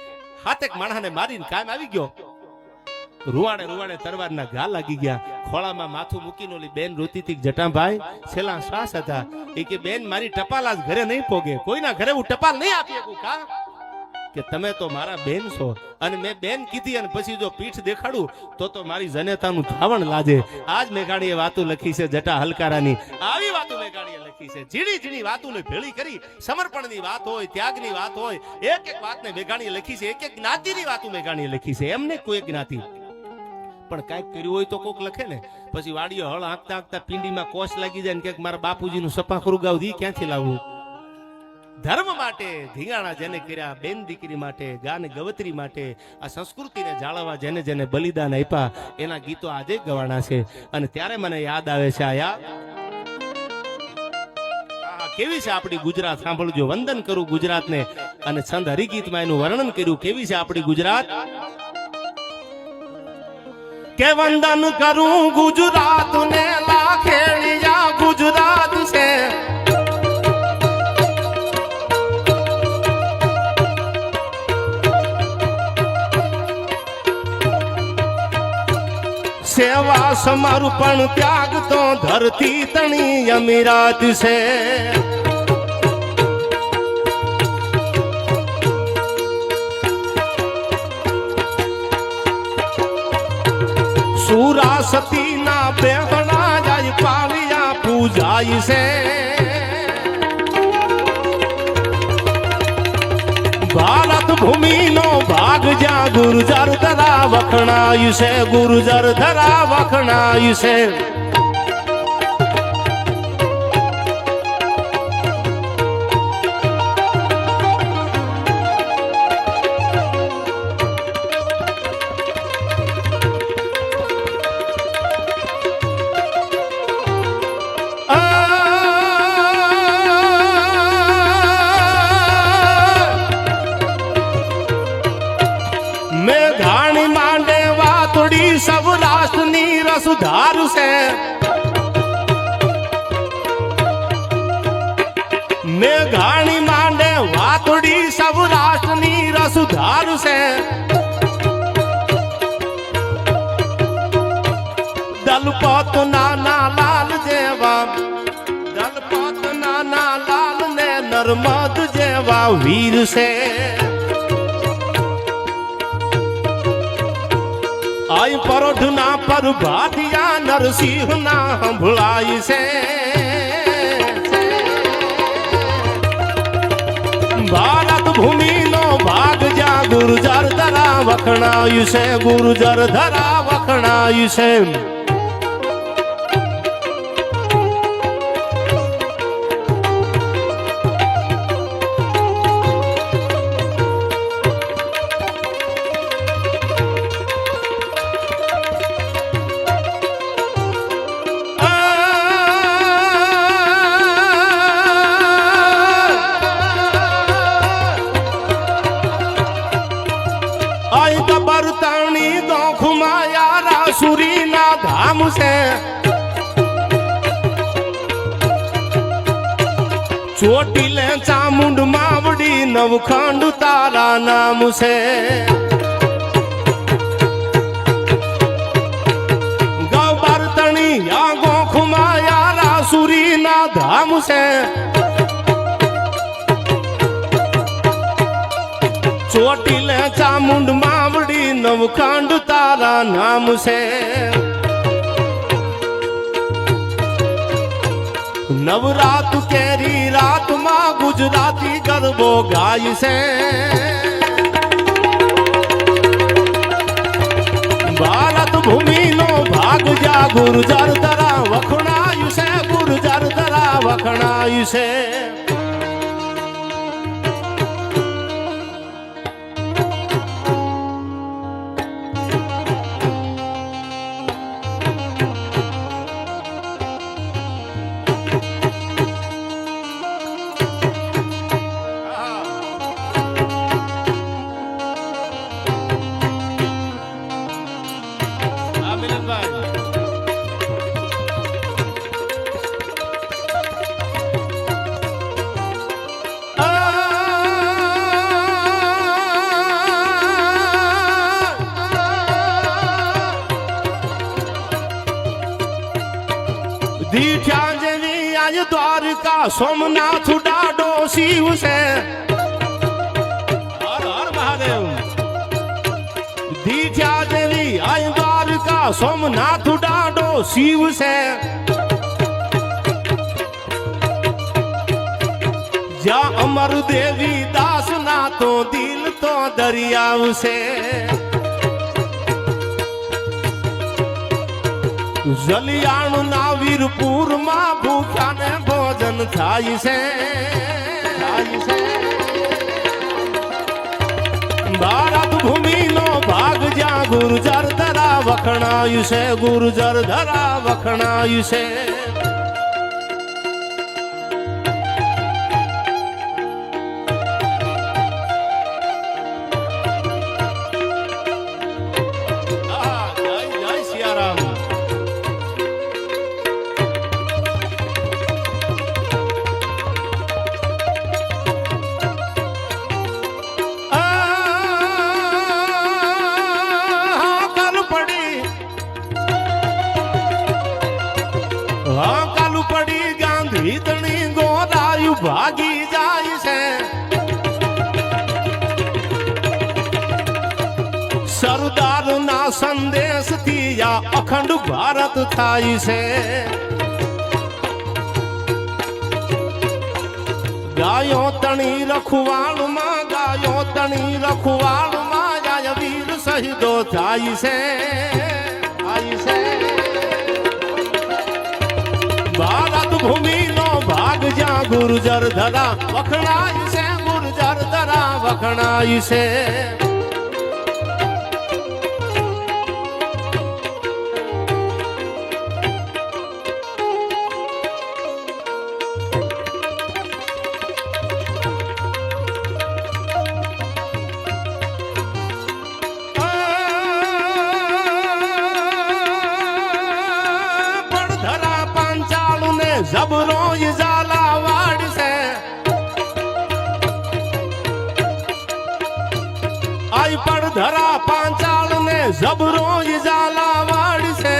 હાથેક માણસને મારીને કામ આવી ગયો. રૂવાડે રૂવાડે તરવારના ઘા લાગી ગયા. ખોળામાં માથું મૂકીને ઓલી બેન રોતી હતી, જટાભાઈ છેલ્લા શ્વાસ હતા. એ કે બેન, મારી ટપાલ આજ ઘરે નહીં પોગે, કોઈના ઘરે હું ટપાલ નહીં આપી શકું. કા? કે તમે તો મારા બેન છો અને મેં બેન કીધી અને પછી જો પીઠ દેખાડું તો મારી જનેતાનું ધાવણ લાજે. આજ મેઘાણીએ વાતો લખી છે જટા હલકારાની. આવી વાતો મેઘાણીએ લખી છે. ઝીણી ઝીણી વાતોને ભેળી કરી, સમર્પણની વાત હોય, ત્યાગની વાત હોય, એક એક વાતને મેઘાણીએ લખી છે. એક એક જ્ઞાતિની વાતો મેઘાણીએ લખી છે. એમને કોઈ જ્ઞાતિ પણ કાંઈક કર્યું હોય તો કોક લખે ને. પછી વાડીઓ હળ આંકતા આંકતા પિંડીમાં કોષ લાગી જાય ને કે મારા બાપુજીનું સપાખરું ગાવ દી ક્યાંથી લાવવું? ધર્મ માટે ધીંગાણા જેને કર્યા, બેન દીકરી માટે, ગાને ગવત્રી માટે, આ સંસ્કૃતિને જાળવવા જેને જેને બલિદાન આપ્યા, એના ગીતો આજે ગવાણા છે. અને ત્યારે મને યાદ આવે છે આયા કેવી છે આપણી ગુજરાત. સાંભળજો, વંદન કરું ગુજરાતને. અને છંદ હરિગીતમાં એનું વર્ણન કર્યું. કેવી છે આપણી ગુજરાત? કે વંદન કરું ગુજરાત ને, લાખેલિયા ગુજરાત છે. સેવા સમર્પણ ત્યાગ તો ધરતી તણી અમીરાત છે. સુરા સતી ના બેહણા જાય, પાવિયા પૂજાય છે. ભારત ભૂમિ નો ભાગ જ્યાં ગુર્જર ધરા વખણાય છે, ગુર્જર ધરા વખણાય છે. મેઘાણી માંડે વાતડી સૌરાષ્ટ્રની રસધાર છે. મેઘાણી માંડે વાતડી સૌરાષ્ટ્રની રસધાર છે. દલપત નાના લાલ જેવા, દલપત નાના લાલ ને નર્મદ જેવા વીર છે. આઈ પરોઢના પર ભાટિયા નરસિંહ ના સંભળાય છે. ભારત ભૂમિ નો ભાગ જ્યાં ગુર્જર ધરા વખણાય છે, ગુર્જર ધરા વખણાય છે. બરતાણી દોખમાં યારા સુરી ના ચોટીલે ચામુંડ માવડી નવખંડ તારા નામ છે ગૌબારતણી યા ગોખમાં યારા સુરી ના ધામ છે ચોટીલે ચામુંડ માવડી નવખંડ તારા નામ છે નવરાત કેરી રાતમાં ગુજરાતી ગરબો ગાય છે ભારત ભૂમિનો ભાગ જા ગુર્જર ધરા વખણાયું છે ગુર્જર ધરા વખણાયું છે દીઠ્યા જેવી આજ દ્વારકા સોમનાથ ડાડો શિવ છે હર હર મહાદેવ દીઠ્યા જેવી આજ દ્વારકા સોમનાથ ડાડો શિવ છે જ્યાં અમર દેવી દાસ ના તો દિલ તો દરિયાવ છે જલિયાણું ના વીરપુર માં ભૂખ્યા ને ભોજન થાય છે ભારત ભૂમિ નો ભાગ જ્યાં ગુર્જર ધરા વખણાયું છે ગુર્જર ધરા વખણાયું છે જય સિયારામ કાલુ પડી ગાંધી તણી ગોરાયું ભાગી જાય છે સરદાર ના સંદેશ થી આ અખંડ ભારત થાય છે ગાયો તણી રખવાળમાં ગાયો તણી રખવાળમાં જાય વીર શહીદો થાય છે ભારત ભૂમિ નો ભાગ જ્યાં ગુર્જર ધરા વખણાય છે ગુર્જર ધરા વખણાય છે જબરો ઝાલા વાડશે આઈ પર ધરા પાંચાળ ને જબરો ઝાલા વાડશે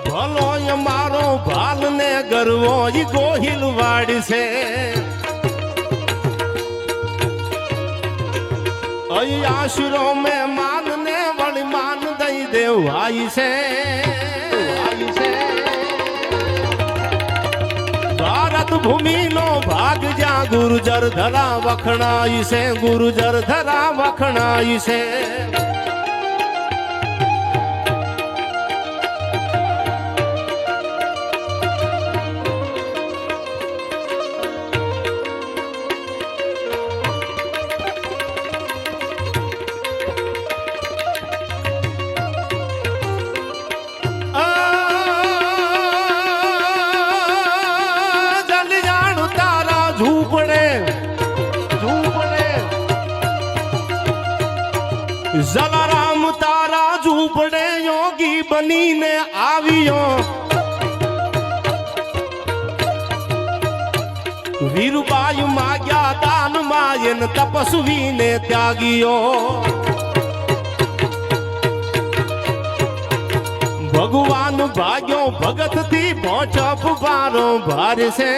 ભલો મારો ભાલ ને ગરવો ગોહિલ વાડશે અહીં આશરો મેં માન ને વળી માન દઈ દેવાય છે ભારત ભૂમિ નો ભાગ જ્યાં ગુર્જર ધરા વખણાય છે ગુર્જર ધરા વખણાય છે જલારામ તારા ઝૂંપડે યોગી બનીને આવ્યો વીરબાઈ માગ્યા દાનમાં એને તપસ્વીને ત્યાગીઓ ભગવાન ભાગ્યો ભગત થી પહોંચપ બારો ભાર છે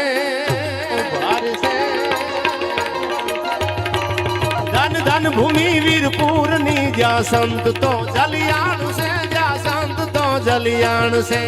ધન ધન ભૂમિ વીરપુર ની જ્યાં સંત તો જલિયાણ છે જ્યાં સંત તો જલિયાણ છે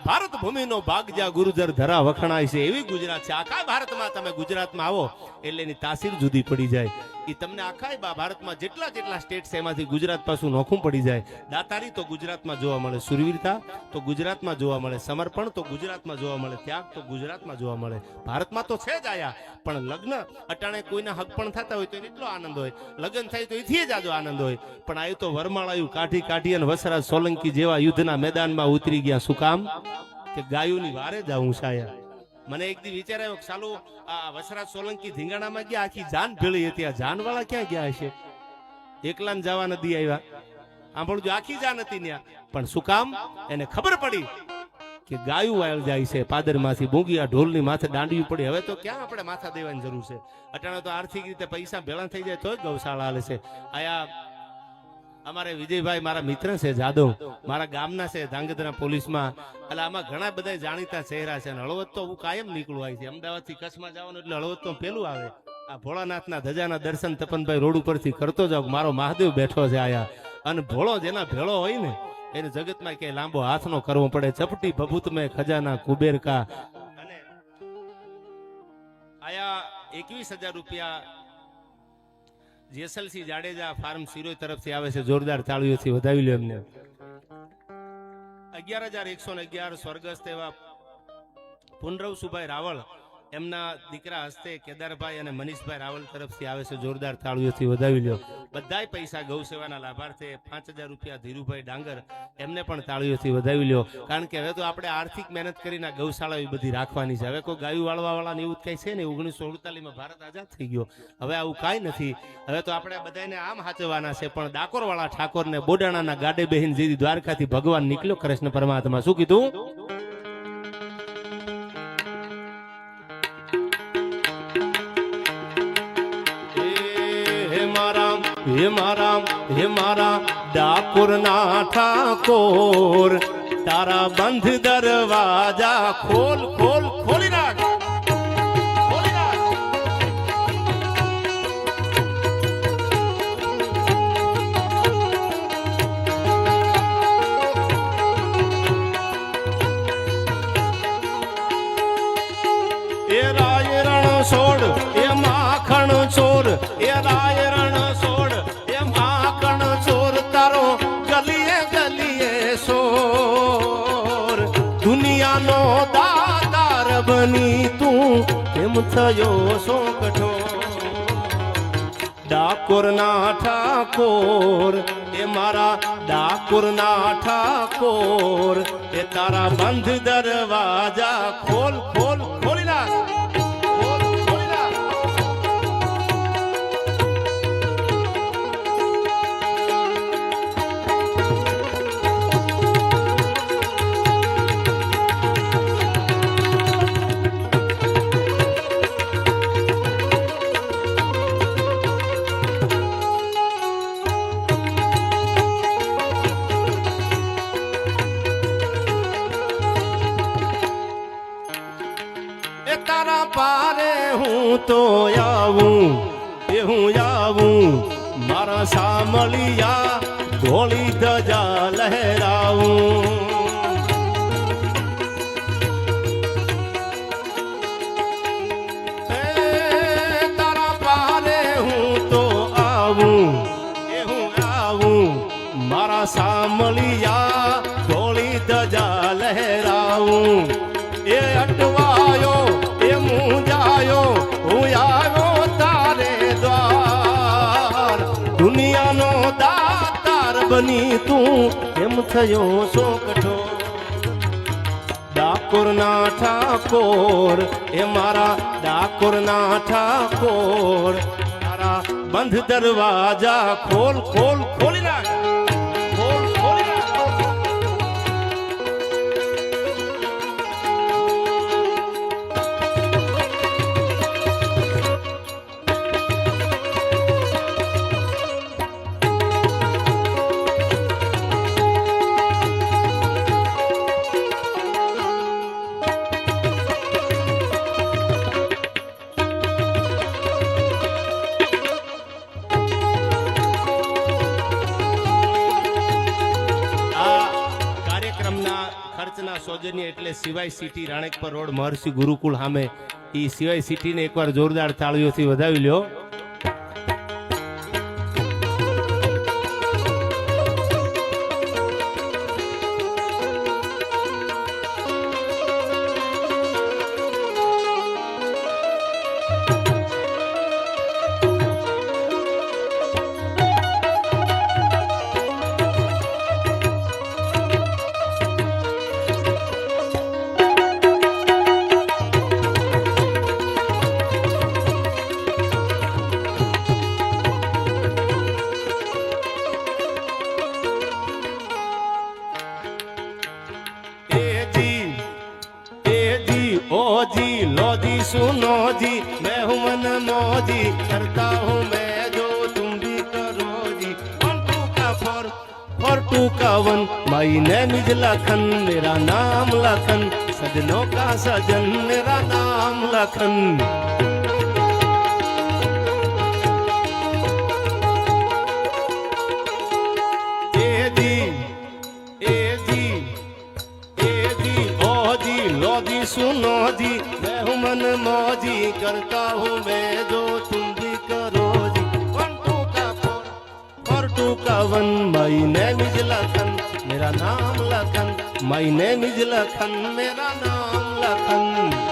ભારત ભૂમિનો ભાગ જ્યાં ગુરુજર ધરા વખણાય છે એવી ગુજરાત છે આખા ભારતમાં તમે ગુજરાતમાં આવો એટલે એની તાસીર જુદી પડી જાય એ તમને આખા ભારતમાં જેટલા જેટલા સ્ટેટ છે એમાંથી ગુજરાત પાછું નોખું પડી જાય દાતારી તો ગુજરાતમાં જોવા મળે સુરવીરતા તો ગુજરાતમાં જોવા મળે સમર્પણ તો ગુજરાતમાં જોવા મળે ત્યાગ તો ગુજરાતમાં જોવા મળે ભારતમાં તો છે જ આયા પણ લગ્ન અટાણે કોઈના હક પણ થતા હોય તો એટલો આનંદ હોય લગ્ન થાય તો એથી જ આજો આનંદ હોય પણ આયું તો વરમાળાયું કાઢી કાઢી અને વસરાજ સોલંકી જેવા યુદ્ધના મેદાનમાં ઉતરી ગયા શું કામ કે ગાયોની વારે જાઉં સાયા મને એક દી વિચાર આવ્યો ચાલુ આ વસરાજ સોલંકી ધીંગાણામાં ગયા આખી જાન ભેળી હતી આ જાન વાળા ક્યાં ગયા હશે એકલા જવા નથી આવ્યા આંભળજો આખી જાન હતી ત્યાં પણ શું કામ એને ખબર પડી કે ગાયું વાયલ જાય છે પાદરમાંથી ભૂંગી ઢોલની માથે દાંડિયું પડી હવે તો ક્યાં આપણે માથા દેવાની જરૂર છે અટાણે તો આર્થિક રીતે પૈસા ભેળા થઈ જાય તો જ ગૌશાળા હાલે છે આયા અમારે વિજયભાઈ મારા મિત્ર છે જાદવ મારા ગામના છે ધાંગધ્રા પોલીસમાં એટલે આમાં ઘણા બધા જાણીતા ચહેરા છે હળવદ તો હું કાયમ નીકળું આવી છે અમદાવાદ થી કચ્છમાં જવાનું એટલે હળવદ તો પેલું આવે આ ભોળાનાથના ધજાના દર્શન તપનભાઈ રોડ ઉપરથી કરતો જાવ મારો મહાદેવ બેઠો છે આયા અને ભોળો જેના ભેળો હોય ને એને જગતમાં ક્યાંય લાંબો હાથ નો કરવો પડે ચપટી ભભૂત મેં ખજાના કુબેર કા અને આયા 21,000 રૂપિયા જેસલસી જાડેજા ફાર્મ સિરોઈ તરફથી આવે છે જોરદાર તાળીઓથી વધાવી લો એમને 11,111 સ્વર્ગસ્થ એવા પુનરવસુભાઈ રાવળ એમના દીકરા હસ્તે કેદારભાઈ અને મનીષભાઈ રાવલ તરફથી આવે છે જોરદાર તાળીઓથી વધાવી લ્યો બધાય પૈસા ગૌ સેવાના લાભાર્થે 5,000 રૂપિયા ધીરુભાઈ ડાંગર એમને પણ તાળીઓથી વધાવી લ્યો કારણ કે હવે તો આપણે આર્થિક મહેનત કરીને ગૌશાળા એ બધી રાખવાની છે હવે કોઈ ગાયું વાળવા વાળા એવું કઈ છે ને 1947 ભારત આઝાદ થઈ ગયો હવે આવું કાંઈ નથી હવે તો આપણે બધાને આમ હાચવાના છે પણ ડાકોર વાળા ઠાકોર ને બોડાણાના ગાડે બહેન જેવી દ્વારકાથી ભગવાન નીકળ્યો કૃષ્ણ પરમાત્મા શું કીધું હે મારા ડાકોર ના ઠાકોર તારા બંધ દરવાજા ખોલ ખોલ ખોલી નાખ એ રાય રણ છોડ એ માખણ ચોર એ રાય રણ છોડ એ માખણ ચોર તારો ગલીએ ગલીએ સોર દુનિયાનો દાતાર બની તું કેમ થયો સો કઠોર ડાકોર ના ઠાકોર એ મારા ડાકોર ના ઠાકોર એ તારા બંધ દરવાજા ખોલ ખોલ ખોલી નાખ પારે હું તો આવું એ હું આવું મારા સામલિયા ધોળી ધજા લહેરાવું તારા પારે હું તો આવું એ હું આવું મારા સામલિયા ધોળી ધજા લહેરાવું એ અટવાયો મુંજાયો હું આવ્યો તારે દ્વાર દુનિયાનો દાતાર બની તું કેમ થયો સો કઠોર ડાકોરના ઠાકોર એ મારા ડાકોરના ઠાકોર મારા બંધ દરવાજા ખોલ ખોલ ખોલી નાખ ખોલ ખોલી નાખ ખર્ચના સૌજન્ય એટલે સિવાય સિટી રાણેકપર રોડ મહર્ષિ ગુરુકુળ સામે ઈ સિવાય સિટીને એકવાર જોરદાર તાળીઓથી વધાવી લ્યો. जी लो जी सुनो जी मैं हूँ मन मौजी करता हूँ मैं जो तुम भी करो जी 1 2 का 4 4 2 का 1 माई नैन लखन मेरा नाम लखन सजनों का सजन मेरा नाम लखन सुनो जी मैं हूँ मन मौजी करता हूँ मैं जो तुम भी करो जी 1 2 का 4 4 2 का 1 माई नैन लखन मेरा नाम लखन माई नैन लखन मेरा नाम लखन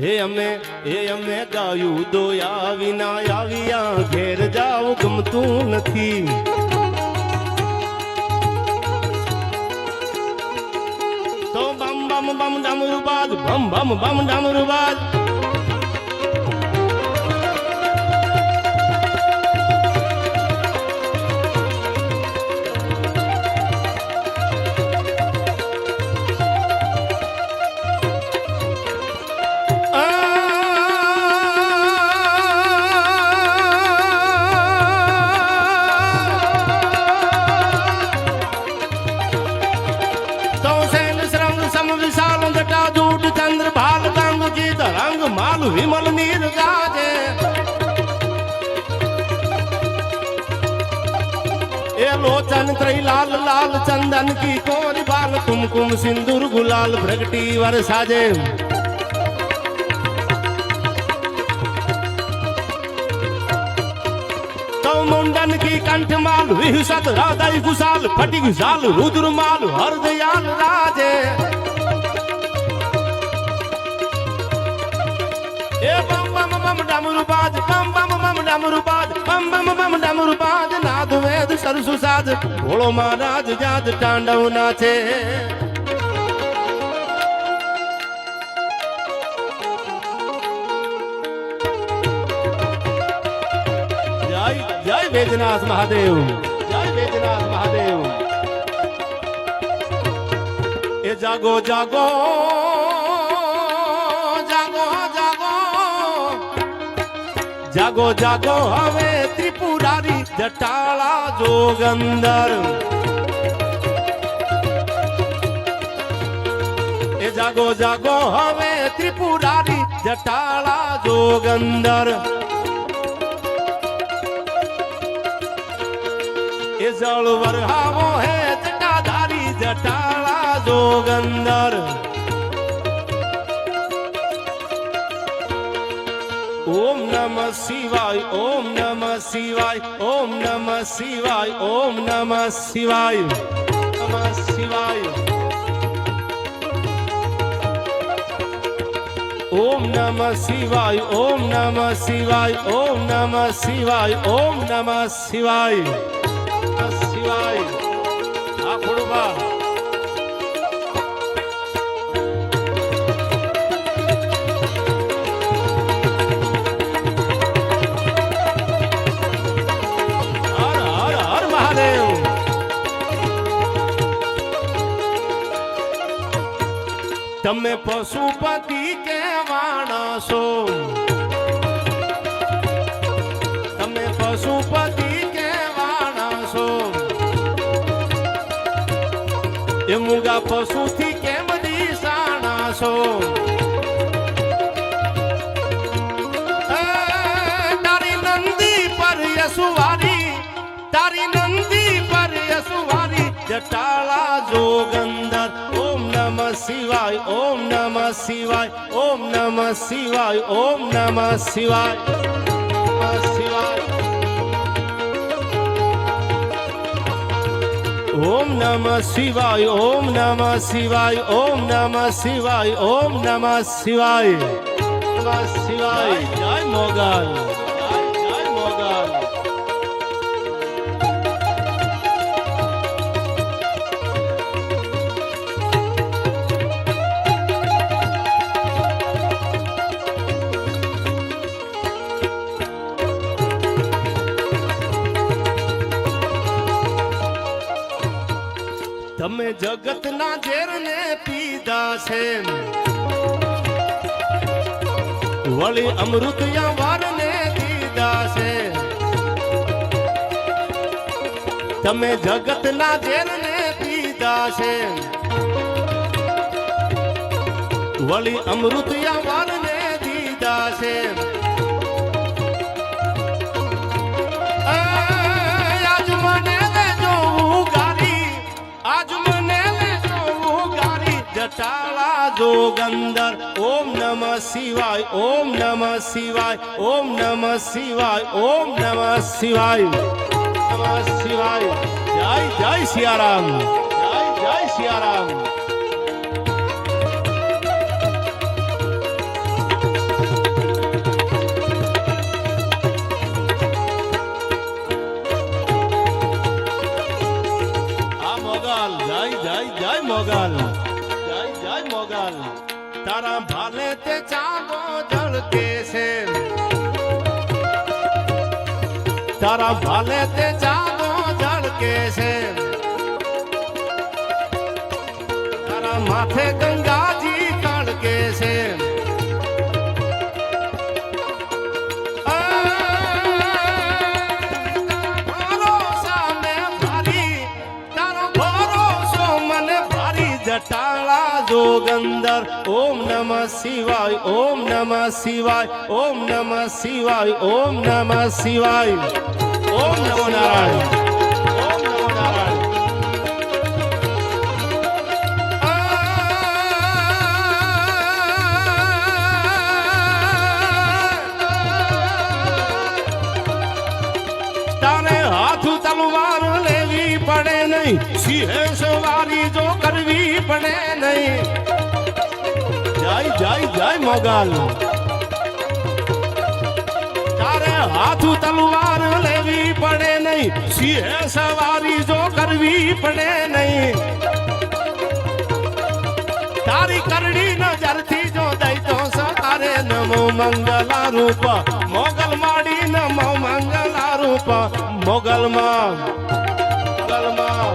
હે અમે ગાયું દોયા વિના આવ્યા ઘેર જાવ ગમતું નથી તો બમ બમ બમ ડમરૂ બાજ બમ બમ બમ ડમરૂ બાજ रंग माल विमल नीर गाजे ए लोचन त्रई लाल लाल चंदन की कोरी बाल कुमकुम सिंदूर गुलाल भ्रगटी वर साजे तो मुंडन की कंठ माल विहुसत हृदय कुशाल फटी घुसाल रुद्र माल हरदयाल राजे ए बम बम बम डमरू बाज बम बम बम डमरू बाज बम बम बम डमरू बाज नाद वेद सरसु साज भोळो महाराज जाज तांडव नाचे जय जय बैजनाथ महादेव जय बैजनाथ महादेव ए जागो जागो जागो जागो हवे त्रिपुरारी जटाला जोगंदर જાગો જાગો હવે ત્રિપુરારી જટાળા જોગંદર એ જળ વરહાવો હે જટાધારી જટાળા જોગંદર ઓમ નમઃ શિવાય ઓમ નમઃ શિવાય ઓમ નમઃ શિવાય ઓમ નમઃ શિવાય નમઃ શિવાય ઓમ નમઃ શિવાય ઓમ નમઃ શિવાય ઓમ નમઃ શિવાય ઓમ નમઃ શિવાય શિવાય આ ખોડુબા તમે પશુપતિ કહેવાના છો તમે પશુપતિ કહેવાના છો એ મુગા પશુથી કેમ દિશાના છો તારી નંદી પર યસુવારી તારી નંદી પર યસુવારી જટાળા જોગંદર ઓમ નમઃ શિવાય ઓમ નમઃ શિવાય ઓમ નમઃ શિવાય ઓમ નમઃ શિવાય શિવાય ઓમ નમઃ શિવાય ઓમ નમઃ શિવાય ઓમ નમઃ શિવાય ઓમ નમઃ શિવાય નમઃ શિવાય જય મોગલ જય મોગલ તમે જગતના ઝેરને પીધા છે વળી અમૃત યાવારને દીધા છે તમે જગતના ઝેરને પીધા છે વળી અમૃત યાવારને દીધા છે જટાળા જોગંદર ઓમ નમઃ શિવાય ઓમ નમઃ શિવાય ઓમ નમઃ શિવાય ઓમ નમઃ શિવાય નમઃ શિવાય જય જય સિયારામ જય જય સિયારામ આ મોગલ જય જય જય મોગલ મોગલ તારા ભાલે તે ચાંદો ઝળકે છે તારા ભાલે તે ચાંદો ઝળકે છે તારા માથે ગંગાજી કળકે છે જટાળા જોગંદર ઓમ નમઃ શિવાય ઓમ નમઃ શિવાય ઓમ નમઃ શિવાય ઓમ નમઃ શિવાય ઓમ નમો નારાયણ ઓમ નમો નારાયણ તારે હાથ તલવાર લેવી પડે નહીં સિંહે સવારી જો કરવી પડે નહીં જય જય જય મોગલ તારે હાથ તલવાર લેવી પડે નહીં સિંહે સવારી જો કરવી પડે નહીં તારી કરડી નજરથી જો દઈ તો સવારે નમો મંગલા રૂપ મોગલ માડી નમો મંગલા રૂપ મોગલમાં મોગલમાં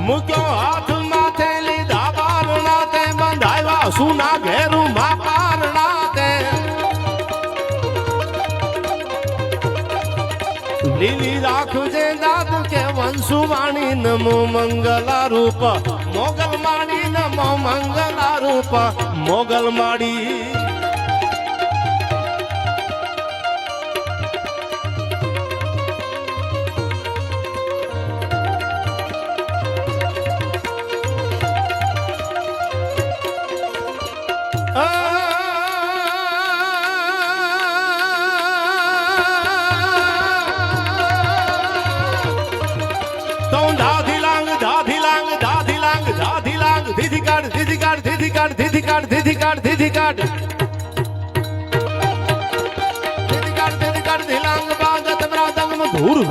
મૂક્યો હાથ માથે લીધા બારણા તે બંધાવ્યા સુના ઘેરું માં પારણા દે લીલી રાખજે દાદ કે વંશુવાણી નમો મંગલા રૂપ મોગલ માડી નમો મંગલા રૂપ મોગલ માડી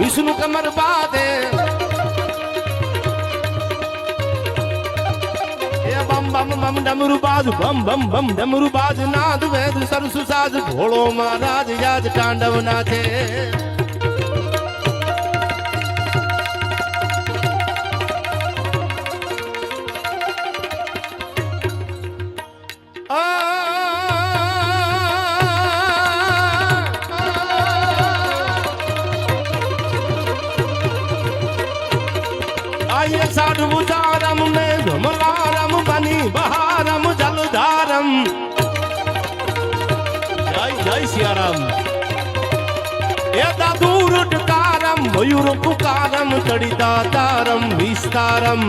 વિષ્ણુ કમર બાદે બમ બમ બમ ડમરુ બાજ બમ બમ બમ ડમરુ બાજ નાદ વેદ સરસુ સાજ ભોળો મહારાજ યાજ તાંડવ નાથે साधुचारम में घमलारम बनी बहारम जलधारम जय जय सियाराम एदा दूर टकारम मयूर पुकारम चढ़िता तारम विस्तारम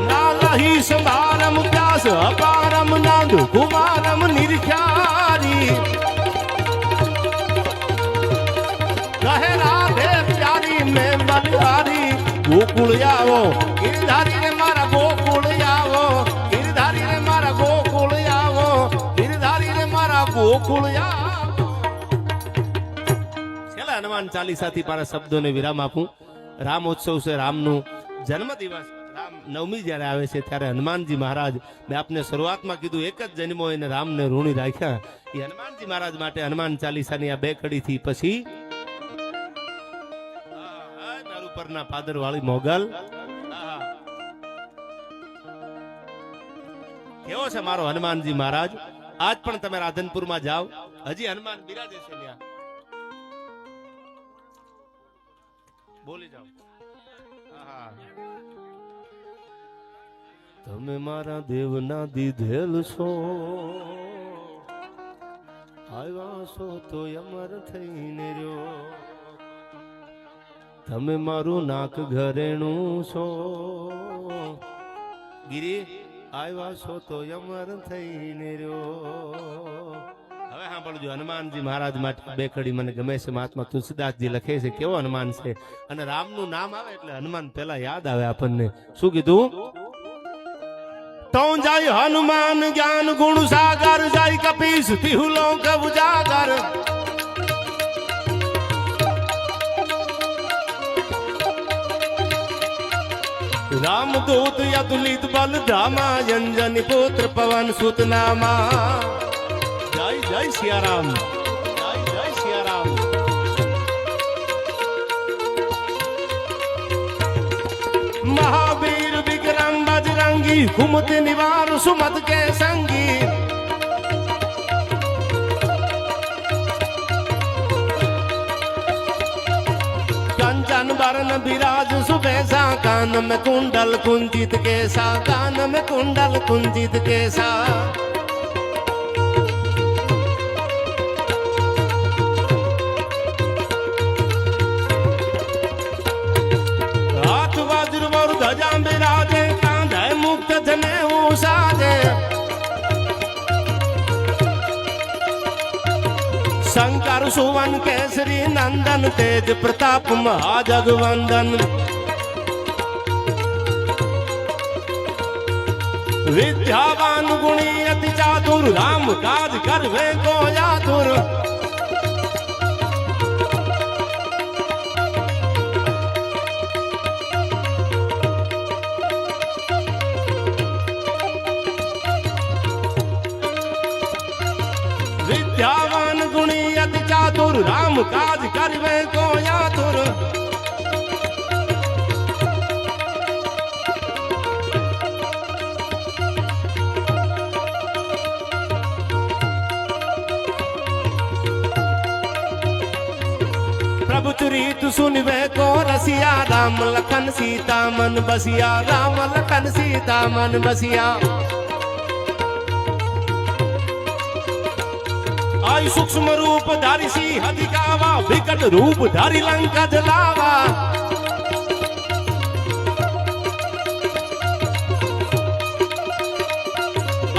नालही संभारम प्यास अपारम नांद कुमारम निर्ख्यारी गोकुल आवो गिरधारी रे मारा गोकुल आवो गिरधारी रे मारा गोकुल आवो गिरधारी रे मारा गोकुल आवो चला हनुमान चालीसा थी पारा शब्दों ने विराम आपू राम उत्सव से रामनु जन्म दिवस राम नवमी જ્યારે આવે છે ત્યારે હનુમાનજી મહારાજ મેં આપને શરૂઆતમાં કીધું એક જ જન્મો એને રામને ઋણી રાખ્યા એ હનુમાનજી મહારાજ માટે હનુમાન ચાલીસાની આ બે કડી થી પછી પરના પાદર વાળી મોગલ કેવો છે મારો હનુમાનજી મહારાજ આજ પણ તમે રાધનપુર માં જાઓ હજી હનુમાન બિરાજે છે ત્યાં બોલી જાઓ તમે મારા દેવના દીધેલ છો આવ્યા છો તો અમર થઈને રહ્યો તમે મારું નાક ઘરેણું છો ગિરી આવ્યા છો તો અમર થઈને રહ્યો હવે સાંભળજો હનુમાનજી મહારાજ માટે બે કડી મને ગમે છે મહાત્મા તુલસીદાસજી લખે છે કેવો હનુમાન છે અને રામનું નામ આવે એટલે હનુમાન પેલા યાદ આવે આપણને શું કીધું તો જાય હનુમાન જ્ઞાન ગુણ સાગર જાય કપીશ તિહુલો કબ જાગર रामदूत यदुलित बल धामा अंजनी पुत्र पवन सुत नामा जय जय सियाराम जय जय सियाराम महावीर विक्रम बजरंगी कुमत निवार सुमत के संगी कंचन बरन विराज सुबेसा कान में कुंडल कुंजित केसा कान में कुंडल कुंजित केसा हाथ वज्र और ध्वजा विराजे कांधे मुक्त जने साजे शंकर सुवन केसरी नंदन तेज प्रताप महाजगवंदन विद्यावान गुणी अति चातुर राम काज करवे को यातुर विद्यावान गुणी अति चातुर राम काज करवे को यातुर प्रभु चुरीत सुनवे को रसिया, राम लखन सीता मन बसिया, राम लखन सीता मन बसिया। आई सूक्ष्म रूप धारी सिंह दिखावा, विकट रूप धारी लंका जलावा।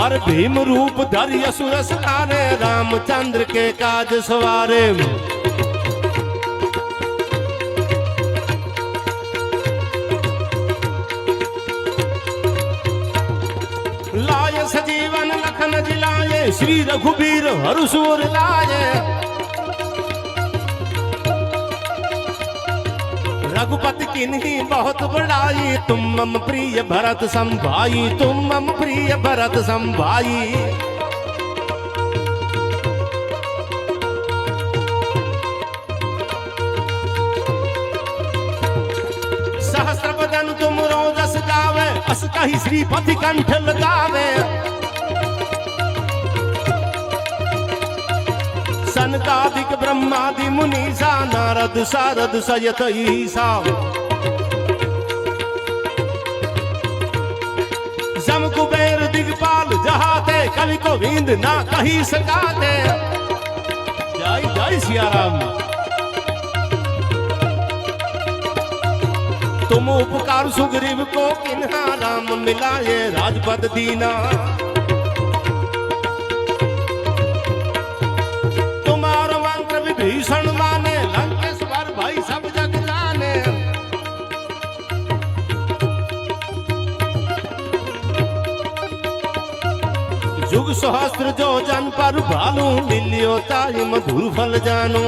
और भीम रूप धरि असुर संहारे, रामचंद्र के काज सवारे। लाए सजीवन लखन जिलाए, श्री रघुबीर हरसुर लाए। रघुपति किन्हीं बहुत बड़ाई, तुम मम प्रिय भरत संभाई, तुम मम प्रिय भरत संभाई। सहस्त्र बदन तुम रोजस गावे, अस कहि श्रीपति कंठ लगावे। सनकादिक ब्रह्मादि मुनीसा, नारद सारद सयत ईसा। जम कुबेर दिगपाल जहाते, कवि गोविंद ना कही सकाते। जय जय सिया राम। तुम उपकार सुग्रीव को किन्हा, राम मिलाए राजपद दीना। तुम्हारो मंत्र विभीषण माने, लंकेश्वर भाई सब जग जाने। जुग सहस्त्र जो जन पर भालू, मिलियो ताई मधुर फल जानू।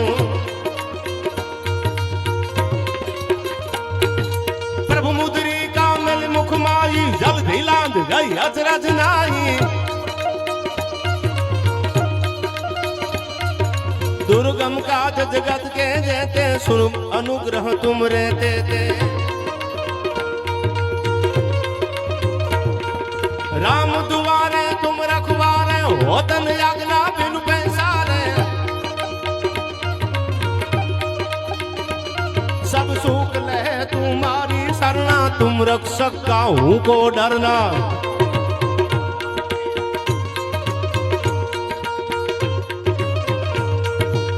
प्रभु मुद्रिका मिल मुख माई, जल धिलांद गई अचरज नाई। दुर्गम काज जगत के जेते, सुन अनुग्रह तुम रहते थे। राम दुआरे तुम रखवारे, होतन आज्ञा बिनु पैसारे। सब सुख लहे तुम्हारी शरणा, तुम रक्षक काहू को डरना।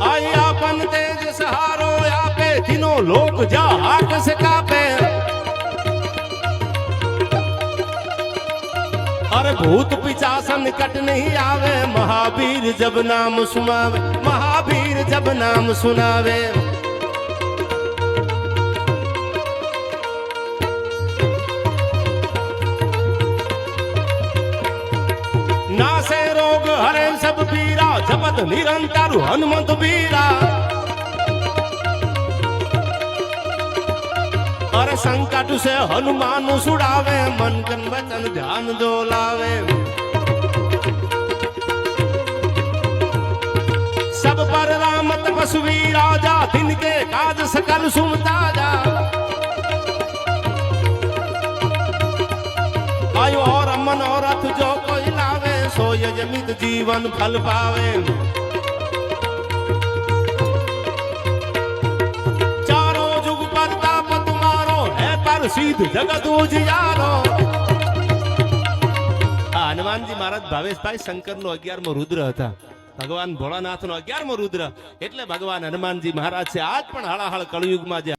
आई आपन तेज सहारो आपे, तीनों लोक जा हाथ से कापे। अरे भूत पिचासन निकट नहीं आवे, महावीर जब नाम सुनावे, महावीर जब नाम सुनावे। नासे रोग हरे सब पीरा, जपत निरंतर हनुमंत बीरा। और संकट से हनुमान छुड़ावे, मन तन वचन ध्यान डोलावे। सब पर राम तपस्वी राजा, तिनके काज सकल सुनता जा। आयु और मनोरथ जो कोई लावे, सो यजमित जीवन फल पावे। चारों जुग प्रताप तुम्हारो, है प्रसिद्ध जगत उजियारो। हनुमान जी महाराज भावेशભાઈ શંકરનો 11મો રુદ્ર હતા। ભગવાન ભોળાનાથનો 11મો રુદ્ર, એટલે ભગવાન હનુમાનજી મહારાજ છે આજ પણ હળાહળ કળયુગમાં જે